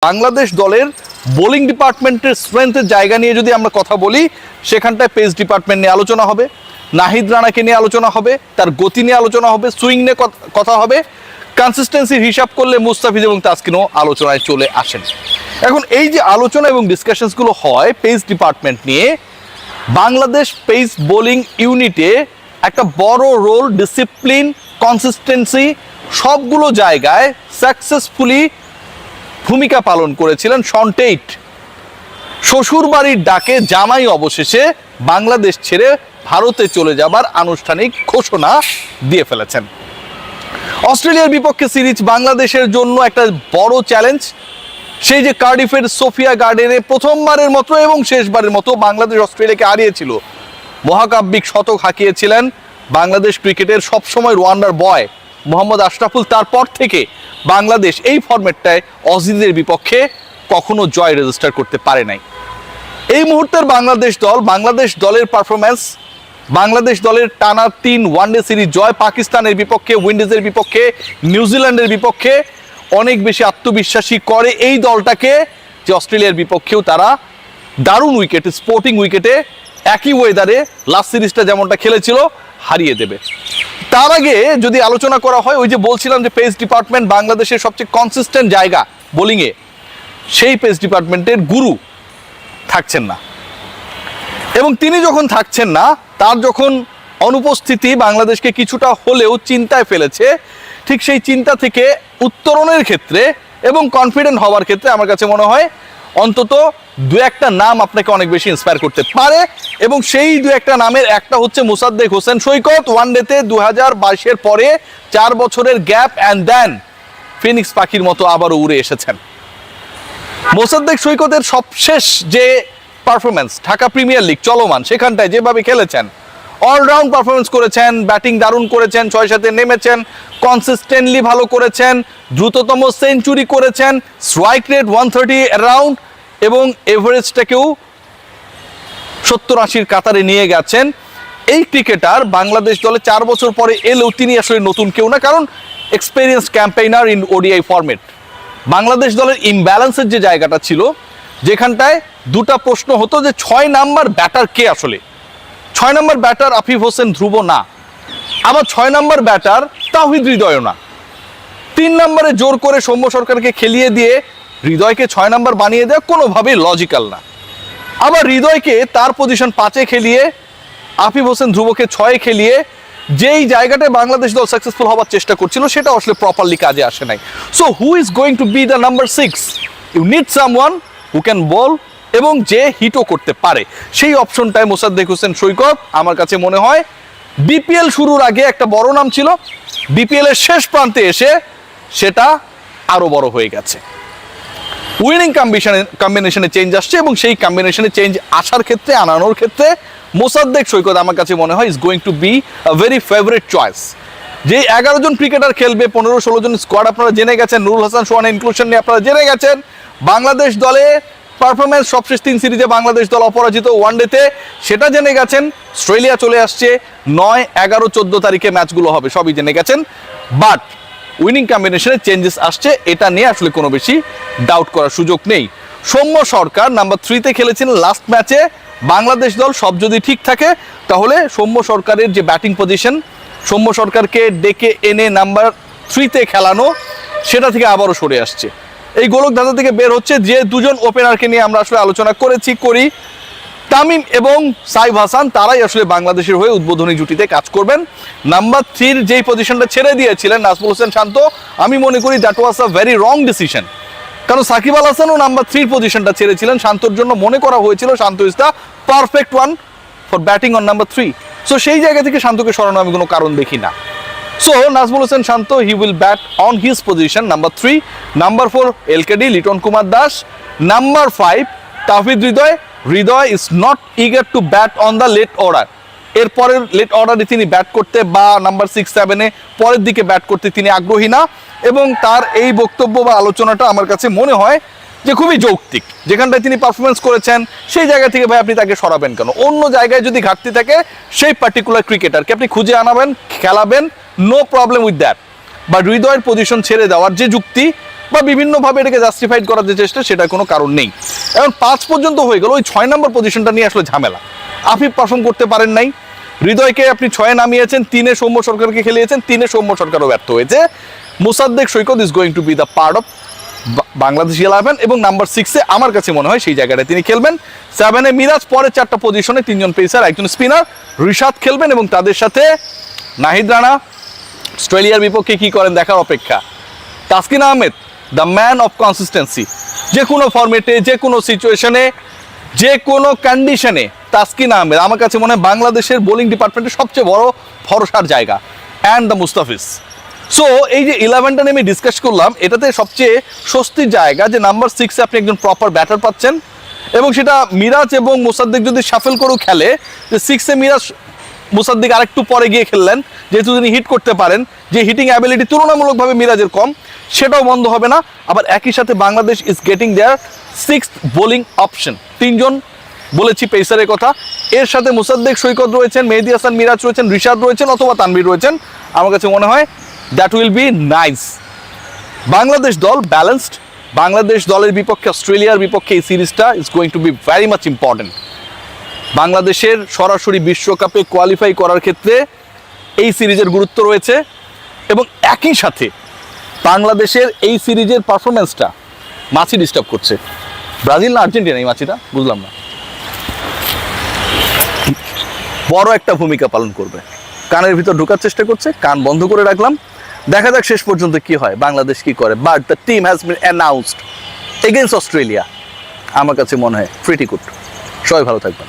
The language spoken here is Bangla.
বাংলাদেশ দলের বোলিং ডিপার্টমেন্টের স্ট্রেংথের জায়গা নিয়ে যদি আমরা কথা বলি, সেখানটায় পেস ডিপার্টমেন্ট নিয়ে আলোচনা হবে, নাহিদ রানাকে নিয়ে আলোচনা হবে, তার গতি নিয়ে আলোচনা হবে, সুইং নিয়ে কথা হবে, কনসিস্টেন্সির হিসাব করলে মুস্তাফিজ এবং তাসকিনও আলোচনায় চলে আসেন। এখন এই যে আলোচনা এবং ডিসকাশনসগুলো হয় পেস ডিপার্টমেন্ট নিয়ে, বাংলাদেশ পেস বোলিং ইউনিটে একটা বড় রোল, ডিসিপ্লিন, কনসিস্টেন্সি সবগুলো জায়গায় সাকসেসফুলি ভূমিকা পালন করেছিলেন শন টেইট। শ্বশুর বাড়ির ডাকে জামাই অবশেষে বাংলাদেশ ছেড়ে ভারতে চলে যাবার আনুষ্ঠানিক ঘোষণা দিয়ে ফেলেছেন। অস্ট্রেলিয়ার বিপক্ষে সিরিজ বাংলাদেশের জন্য একটা বড় চ্যালেঞ্জ। সেই যে কার্ডিফের সোফিয়া গার্ডেনে প্রথমবারের মতো এবং শেষবারের মতো বাংলাদেশ অস্ট্রেলিয়াকে হারিয়েছিল, মহাকাব্যিক শতক হাঁকিয়েছিলেন বাংলাদেশ ক্রিকেটের সবসময় ওয়ান্ডার বয় মোহাম্মদ আশরাফুল। তারপর থেকে বাংলাদেশ এই ফরম্যাটটায় অজিদের বিপক্ষে কখনো জয় রেজিস্টার করতে পারে নাই। এই মুহূর্তের বাংলাদেশ দলের পারফরম্যান্স, বাংলাদেশ দলের টানা 3 ওয়ানডে সিরিজ জয়, পাকিস্তানের বিপক্ষে, উইন্ডিজের বিপক্ষে, নিউজিল্যান্ডের বিপক্ষে অনেক বেশি আত্মবিশ্বাসী করে এই দলটাকে যে অস্ট্রেলিয়ার বিপক্ষেও তারা দারুণ উইকেটে, স্পোর্টিং উইকেটে, একই ওয়েদারে লাস্ট সিরিজটা যেমনটা খেলেছিল হারিয়ে দেবে। তার আগে যদি আলোচনা করা হয়, ওই যে বলছিলাম যে পেস ডিপার্টমেন্ট বাংলাদেশের সবচেয়ে কনসিস্টেন্ট জায়গা বোলিংয়ে, সেই পেস ডিপার্টমেন্টের গুরু থাকছেন না। এবং তিনি যখন থাকছেন না, তার যখন অনুপস্থিতি বাংলাদেশকে কিছুটা হলেও চিন্তায় ফেলেছে, ঠিক সেই চিন্তা থেকে উত্তরণের ক্ষেত্রে এবং কনফিডেন্ট হওয়ার ক্ষেত্রে আমার কাছে মনে হয় অন্তত 2-1টা নাম আপনাকে অনেক বেশি ইন্সপায়ার করতে পারে। এবং সেই 2-1টা নামের একটা হচ্ছে মোসাদ্দেক হোসেন সৈকত। ওয়ানডেতে 2022-এর পরে 4 বছরের গ্যাপ অ্যান্ড দেন ফিনিক্স পাখির মতো আবারও উড়ে এসেছেন। মোসাদ্দেক সৈকতের সবশেষ যে পারফরমেন্স ঢাকা প্রিমিয়ার লিগ চলমান, সেখানটায় যেভাবে খেলেছেন, অলরাউন্ড পারফরমেন্স করেছেন, ব্যাটিং দারুণ করেছেন, 6-7-এ নেমেছেন, কনসিস্টেন্টলি ভালো করেছেন, দ্রুততম সেঞ্চুরি করেছেন, স্ট্রাইক রেট 130 অ্যারাউন্ড এবং এভারেজটাকেও 70-80-র কাতারে নিয়ে গেছেন। এই ক্রিকেটার বাংলাদেশ দলে 4 বছর পরে এলেও তিনি আসলে নতুন কেউ না, কারণ experience campaigner in ODI format. Bangladesh দলের ইমব্যালেন্সের যে জায়গাটা ছিল, যেখানটায় দুটা প্রশ্ন হতো যে 6 নাম্বার ব্যাটার কে আসলে। 6 নাম্বার ব্যাটার আফিফ হোসেন ধ্রুব না, আবার 6 নাম্বার ব্যাটার তাওহিদ হৃদয়ও না। 3 নম্বরে জোর করে সৌম্য সরকারকে খেলিয়ে দিয়ে হৃদয়কে 6 নাম্বার বানিয়ে দেওয়া কোনোভাবেই লজিক্যাল না। আবার হৃদয়কে তার পজিশন 5-এ খেলিয়ে আফিফ হোসেন ধ্রুবকে 6-এ খেলিয়ে যেই জায়গাটায় বাংলাদেশ দল সাকসেসফুল হওয়ার চেষ্টা করছিল, সেটা আসলে প্রপারলি কাজে আসে নাই। So who is going to be the number 6? You need someone who can bowl এবং যে হিটও করতে পারে। সেই অপশনটায় মোসাদ্দেক হোসেন সৈকত আমার কাছে মনে হয় বিপিএল শুরুর আগে একটা বড় নাম ছিল, বিপিএল এর শেষ প্রান্তে এসে সেটা আরো বড় হয়ে গেছে। উইনিং কম্বিনেশনে চেঞ্জ আসছে এবং সেই কম্বিনেশনে চেঞ্জ আসার ক্ষেত্রে, আনানোর ক্ষেত্রে মোসাদ্দেক সৈকত আমার কাছে মনে হয় is going to be a very favourite choice. যে 11 জন ক্রিকেটার খেলবে, 15-16 জন স্কোয়াড আপনারা জেনে গেছেন, নুরুল হাসান সোহানের ইনক্লুশন নিয়ে আপনারা জেনে গেছেন। বাংলাদেশ দলে পারফরমেন্স সবশেষ 3 সিরিজে বাংলাদেশ দল অপরাজিত ওয়ানডেতে, সেটা জেনে গেছেন। অস্ট্রেলিয়া চলে আসছে, 9, 11, 14 তারিখে ম্যাচগুলো হবে, সবই জেনে গেছেন। বাট উইনিং কম্বিনেশনে চেঞ্জেস আসছে, এটা নিয়ে আসলে কোনো বেশি ডাউট করার সুযোগ নেই। সৌম্য সরকার নাম্বার 3-তে খেলেছিলেন লাস্ট ম্যাচে। বাংলাদেশ দল সব যদি ঠিক থাকে, তাহলে সৌম্য সরকারের যে ব্যাটিং পজিশন, সৌম্য সরকারকে ডেকে এনে নাম্বার 3-তে খেলানো, সেটা থেকে আবারও সরে আসছে। এই গোলক ধাঁধা থেকে বের হচ্ছে যে 2 জন ওপেনারকে নিয়ে আমরা আসলে আলোচনা করি, তামিম এবং সাইফ হাসান, তারাই আসলে বাংলাদেশের হয়ে উদ্বোধনী জুটিতে কাজ করবেন। নাম্বার 3-র যেই পজিশনটা ছেড়ে দিয়েছিলেন নাজমুল হোসেন শান্ত, আমি মনে করি that was a very wrong decision. কারণ সাকিব আল হাসানও নাম্বার 3-র পজিশনটা ছেড়েছিলেন শান্তর জন্য, মনে করা হয়েছিল Shanto is the perfect one for batting on number 3। So সেই জায়গা থেকে শান্তকে সরানো আমি কোনো কারণ দেখি না। So Najmul Hossain Shanto, he will bat on his position number 3। Number 4 এলকেডি Liton Kumar Das. Number 5 Towhid Hridoy is not eager to bat on the late order. এরপরের লেট অর্ডারে তিনি ব্যাট করতে বা নাম্বার 6-7-এ পরের দিকে ব্যাট করতে তিনি আগ্রহী না। এবং তার এই বক্তব্য বা আলোচনাটা আমার কাছে মনে হয় যে খুবই যৌক্তিক। যেখানটায় তিনি পারফরমেন্স করেছেন, সেই জায়গা থেকে ভাই আপনি তাকে সরাবেন কেন? অন্য জায়গায় যদি ঘাটতি থাকে, সেই পার্টিকুলার ক্রিকেটারকে আপনি খুঁজে আনাবেন, খেলাবেন, নো প্রবলেম উইথ দ্যাট। বা হৃদয়ের পজিশন ছেড়ে দেওয়ার যে যুক্তি, বা বিভিন্নভাবে এটাকে জাস্টিফাইড করার যে চেষ্টা, সেটা কোনো কারণ নেই। এখন 5 পর্যন্ত হয়ে গেল, ওই 6 নম্বর পজিশনটা নিয়ে আসলে ঝামেলা। আফিফ পারফর্ম করতে পারেন নাই, হৃদয়কে আপনি 6 নামিয়েছেন, 3-এ সৌম্য সরকারকে খেলিয়েছেন, 3-এ সৌম্য সরকারও ব্যর্থ হয়েছে। Mosaddek Saikat is going to be the part of Bangladesh 11 এবং নাম্বার 6-এ আমার কাছে মনে হয় সেই জায়গাটায় তিনি খেলবেন। 7-এ মিরাজ, পরে 4টা পজিশনে 3জন পেসার, একজন স্পিনার, রিশাদ খেলবেন এবং তাদের সাথে নাহিদ রানা। অস্ট্রেলিয়ার বিপক্ষে কি করেন দেখার অপেক্ষা। Taskin Ahmed, the man of consistency, যে কোনো ফরম্যাটে, যে কোনো সিচুয়েশনে, যে কোনো কন্ডিশনে তাসকিন আহমেদ আমার কাছে মনে হয় বাংলাদেশের বোলিং ডিপার্টমেন্টের সবচেয়ে বড় ভরসার জায়গা। And the Mustafiz. সো এই যে 11টা নিয়ে আমি ডিসকাস করলাম, এটাতে সবচেয়ে স্বস্তির জায়গা যে নাম্বার 6-এ আপনি একজন প্রপার ব্যাটার পাচ্ছেন, এবং সেটা মিরাজ এবং মোসাদ্দেক যদি শাফেল করেও খেলে, যে 6-এ মিরাজ মোসাদ্দেক আরেকটু পরে গিয়ে খেললেন, যেহেতু তিনি হিট করতে পারেন, যে হিটিং অ্যাবিলিটি তুলনামূলকভাবে মিরাজের কম, সেটাও বন্ধ হবে না। আবার একই সাথে Bangladesh is getting their 6th bowling option, 3জন বলেছি পেসারের কথা, এর সাথে মোসাদ্দেক সৈকত রয়েছেন, মেহেদী হাসান মিরাজ রয়েছেন, রিশাদ রয়েছেন অথবা তানভীর রয়েছেন। আমার কাছে মনে হয় that will be nice. Bangladesh দল ব্যালেন্সড। বাংলাদেশ দলের বিপক্ষে, অস্ট্রেলিয়ার বিপক্ষে এই সিরিজটা is going to be very much important. বাংলাদেশের সরাসরি বিশ্বকাপে কোয়ালিফাই করার ক্ষেত্রে এই সিরিজের গুরুত্ব রয়েছে, এবং একই সাথে বাংলাদেশের এই সিরিজের পারফরমেন্সটা মাছি ডিস্টার্ব করছে। ব্রাজিল না আর্জেন্টিনা এই মাছিটা বুঝলাম না, বড় একটা ভূমিকা পালন করবে। কানের ভিতর ঢোকার চেষ্টা করছে, কান বন্ধ করে রাখলাম, দেখা যাক শেষ পর্যন্ত কি হয়, বাংলাদেশ কি করে। But the team has been announced against Australia. আমার কাছে মনে হয় প্রিটি গুড। সবাই ভালো থাকবেন।